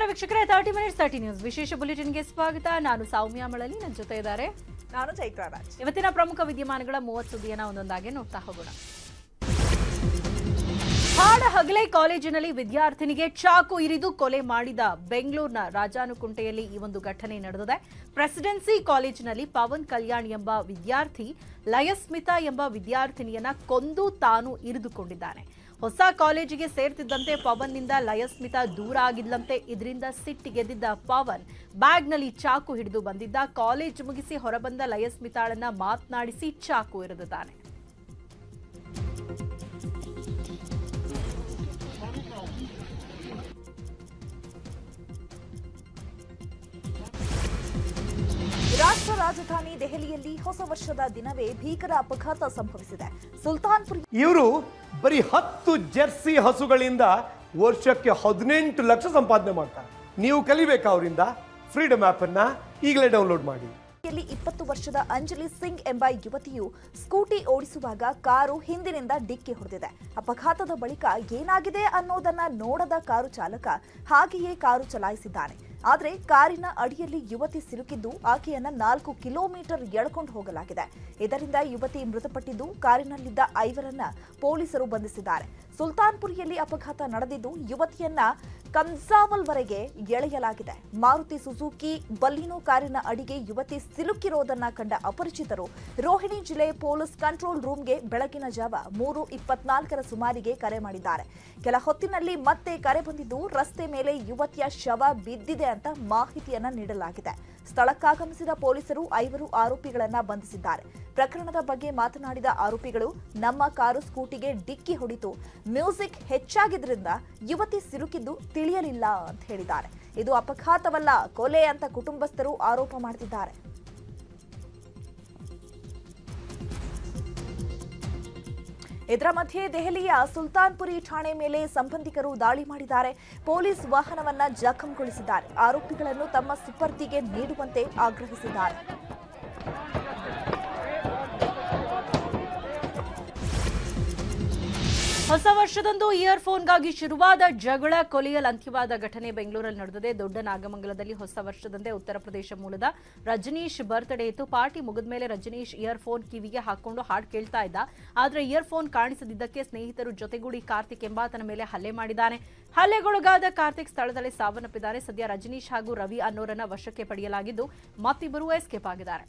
ನಮಸ್ಕಾರ ವೀಕ್ಷಕರೇ, 30 minutes 30 news ವಿಶೇಷ ಬುಲೆಟಿನ್ಗೆ ಸ್ವಾಗತ. ನಾನು ಸೌಮ್ಯ ಮಳಲಿ, ನನ್ನ ಜೊತೆ ಇದ್ದಾರೆ ನಾನು ಚೈತ್ರ ರಾಜ್. ಇವತ್ತಿನ ಪ್ರಮುಖ ವಿದ್ಯಮಾನಗಳ 30 ಸುದ್ದಿಯನ್ನು ಒಂದೊಂದಾಗಿ ನೋಡ್ತಾ ಹೋಗೋಣ. ಹಗಲೇ ಕಾಲೇಜಿನಲ್ಲಿ ವಿದ್ಯಾರ್ಥಿನಿಗೆ ಚಾಕು ಇರಿದು ಕೊಲೆ ಮಾಡಿದ ಬೆಂಗಳೂರಿನ ರಾಜಾನುಕುಂಟೆಯಲ್ಲಿ ಈ ಒಂದು ಘಟನೆ ನಡೆದಿದೆ. ಪ್ರೆಸಿಡೆನ್ಸಿ ಕಾಲೇಜಿನಲ್ಲಿ ಪವನ್ ಕಲ್ಯಾಣ್ ಎಂಬ ವಿದ್ಯಾರ್ಥಿ ಲಯಸ್ಮಿತಾ ಎಂಬ ವಿದ್ಯಾರ್ಥಿನಿಯನ್ನ ಕೊಂದು ತಾನು ಇರಿದುಕೊಂಡಿದ್ದಾನೆ. ಹೊಸ ಕಾಲೇಜಿಗೆ ಸೇರ್ತಿದ್ದಂತೆ ಪವನ್ನಿಂದ ಲಯಸ್ಮಿತಾ ದೂರ ಆಗಿದ್ಲಂತೆ. ಇದರಿಂದ ಸಿಟ್ಟಿಗೆದ್ದಿದ್ದ ಪವನ್ ಬ್ಯಾಗ್ನಲ್ಲಿ ಚಾಕು ಹಿಡಿದು ಬಂದಿದ್ದ. ಕಾಲೇಜ್ ಮುಗಿಸಿ ಹೊರಬಂದ ಲಯಸ್ಮಿತಾಳನ್ನ ಮಾತನಾಡಿಸಿ ಚಾಕು ಇರಿದಿದ್ದಾನೆ. ರಾಷ್ಟ್ರ ರಾಜಧಾನಿ ದೆಹಲಿಯಲ್ಲಿ ಹೊಸ ವರ್ಷದ ದಿನವೇ ಭೀಕರ ಅಪಘಾತ ಸಂಭವಿಸಿದೆ. ಸುಲ್ತಾನ್ಪುರ್ ಇವರು ಬರೀ 10 ಜೆರ್ಸಿ ಹಸುಗಳಿಂದ ವರ್ಷಕ್ಕೆ 18 ಲಕ್ಷ ಸಂಪಾದನೆ ಮಾಡ್ತಾರೆ. ನೀವು ಕಲಿಬೇಕಾ ಅವರಿಂದ? ಫ್ರೀಡಮ್ ಆಪ್ ಅನ್ನ ಈಗಲೇ ಡೌನ್ಲೋಡ್ ಮಾಡಿ. 20 ವರ್ಷದ ಅಂಜಲಿ ಸಿಂಗ್ ಎಂಬ ಯುವತಿಯು ಸ್ಕೂಟಿ ಓಡಿಸುವಾಗ ಕಾರು ಹಿಂದಿನಿಂದ ಡಿಕ್ಕಿ ಹೊಡೆದಿದೆ. ಅಪಘಾತದ ಬಳಿಕ ಏನಾಗಿದೆ ಅನ್ನೋದನ್ನ ನೋಡದ ಕಾರು ಚಾಲಕ ಹಾಗೆಯೇ ಕಾರು ಚಲಾಯಿಸಿದ್ದಾನೆ. ಆದರೆ ಕಾರಿನ ಅಡಿಯಲ್ಲಿ ಯುವತಿ ಸಿಲುಕಿದ್ದು ಆಕೆಯನ್ನ 4 ಕಿಲೋಮೀಟರ್ ಎಳ್ಕೊಂಡು ಹೋಗಲಾಗಿದೆ. ಇದರಿಂದ ಯುವತಿ ಮೃತಪಟ್ಟಿದ್ದು, ಕಾರಿನಲ್ಲಿದ್ದ 5ರನ್ನ ಪೊಲೀಸರು ಬಂಧಿಸಿದ್ದಾರೆ. ಸುಲ್ತಾನ್ಪುರಿಯಲ್ಲಿ ಅಪಘಾತ ನಡೆದಿದ್ದು ಯುವತಿಯನ್ನ ಕಂಜಾವಲ್ವರೆಗೆ ಎಳೆಯಲಾಗಿದೆ. ಮಾರುತಿ ಸುಜುಕಿ ಬಲ್ಲಿನೋ ಕಾರಿನ ಅಡಿಗೆ ಯುವತಿ ಸಿಲುಕಿರೋದನ್ನ ಕಂಡ ಅಪರಿಚಿತರು ರೋಹಿಣಿ ಜಿಲ್ಲೆ ಪೊಲೀಸ್ ಕಂಟ್ರೋಲ್ ರೂಮ್ಗೆ ಬೆಳಗಿನ ಜಾವ 3:24ರ ಸುಮಾರಿಗೆ ಕರೆ ಮಾಡಿದ್ದಾರೆ. ಕೆಲ ಹೊತ್ತಿನಲ್ಲಿ ಮತ್ತೆ ಕರೆ ಬಂದಿದ್ದು, ರಸ್ತೆ ಮೇಲೆ ಯುವತಿಯ ಶವ ಬಿದ್ದಿದೆ ಅಂತ ಮಾಹಿತಿಯನ್ನ ನೀಡಲಾಗಿದೆ. ಸ್ಥಳಕ್ಕಾಗಮಿಸಿದ ಪೊಲೀಸರು 5 ಆರೋಪಿಗಳನ್ನ ಬಂಧಿಸಿದ್ದಾರೆ. ಪ್ರಕರಣದ ಬಗ್ಗೆ ಮಾತನಾಡಿದ ಆರೋಪಿಗಳು, ನಮ್ಮ ಕಾರು ಸ್ಕೂಟಿಗೆ ಡಿಕ್ಕಿ ಹೊಡಿತು, ಮ್ಯೂಸಿಕ್ ಹೆಚ್ಚಾಗಿದ್ರಿಂದ ಯುವತಿ ಸಿಲುಕಿದ್ದು ತಿಳಿಯಲಿಲ್ಲ ಅಂತ ಹೇಳಿದ್ದಾರೆ. ಇದು ಅಪಘಾತವಲ್ಲ, ಕೊಲೆ ಅಂತ ಕುಟುಂಬಸ್ಥರು ಆರೋಪ ಮಾಡುತ್ತಿದ್ದಾರೆ. ಇದರ ಮಧ್ಯೆ ದೆಹಲಿಯ ಸುಲ್ತಾನ್ಪುರಿ ಠಾಣೆ ಮೇಲೆ ಸಂಬಂಧಿಕರು ದಾಳಿ ಮಾಡಿದ್ದಾರೆ. ಪೊಲೀಸ್ ವಾಹನವನ್ನ ಜಖಂಗೊಳಿಸಿದ್ದಾರೆ. ಆರೋಪಿಗಳನ್ನು ತಮ್ಮ ಸುಪರ್ದಿಗೆ ನೀಡುವಂತೆ ಆಗ್ರಹಿಸಿದ್ದಾರೆ. ಹೊಸ ವರ್ಷದಂದು ಇಯರ್ಫೋನ್ಗಾಗಿ ಶುರುವಾದ ಜಗಳ ಕೊಲೆಯಲ್ಲಿ ಅಂತ್ಯವಾದ ಘಟನೆ ಬೆಂಗಳೂರಲ್ಲಿ ನಡೆದಿದೆ. ದೊಡ್ಡ ನಾಗಮಂಗಲದಲ್ಲಿ ಹೊಸ ವರ್ಷದಂದೇ ಉತ್ತರ ಪ್ರದೇಶ ಮೂಲದ ರಜನೀಶ್ ಬರ್ತ್ಡೇ ಇತ್ತು. ಪಾರ್ಟಿ ಮುಗಿದ ಮೇಲೆ ರಜನೀಶ್ ಇಯರ್ಫೋನ್ ಕಿವಿಗೆ ಹಾಕೊಂಡು ಹಾಡು ಕೇಳ್ತಾ ಇದ್ದ. ಆದರೆ ಇಯರ್ಫೋನ್ ಕಾಣಿಸದಿದ್ದಕ್ಕೆ ಸ್ನೇಹಿತರು ಜೊತೆಗೂಡಿ ಕಾರ್ತಿಕ್ ಎಂಬಾತನ ಮೇಲೆ ಹಲ್ಲೆ ಮಾಡಿದ್ದಾನೆ. ಹಲ್ಲೆಗೊಳಗಾದ ಕಾರ್ತಿಕ್ ಸ್ಥಳದಲ್ಲೇ ಸಾವನ್ನಪ್ಪಿದ್ದಾರೆ. ಸದ್ಯ ರಜನೀಶ್ ಹಾಗೂ ರವಿ ಅನ್ನೋರನ್ನ ವಶಕ್ಕೆ ಪಡೆಯಲಾಗಿದ್ದು, ಮತ್ತಿಬ್ಬರು ಎಸ್ಕೇಪ್ ಆಗಿದ್ದಾರೆ.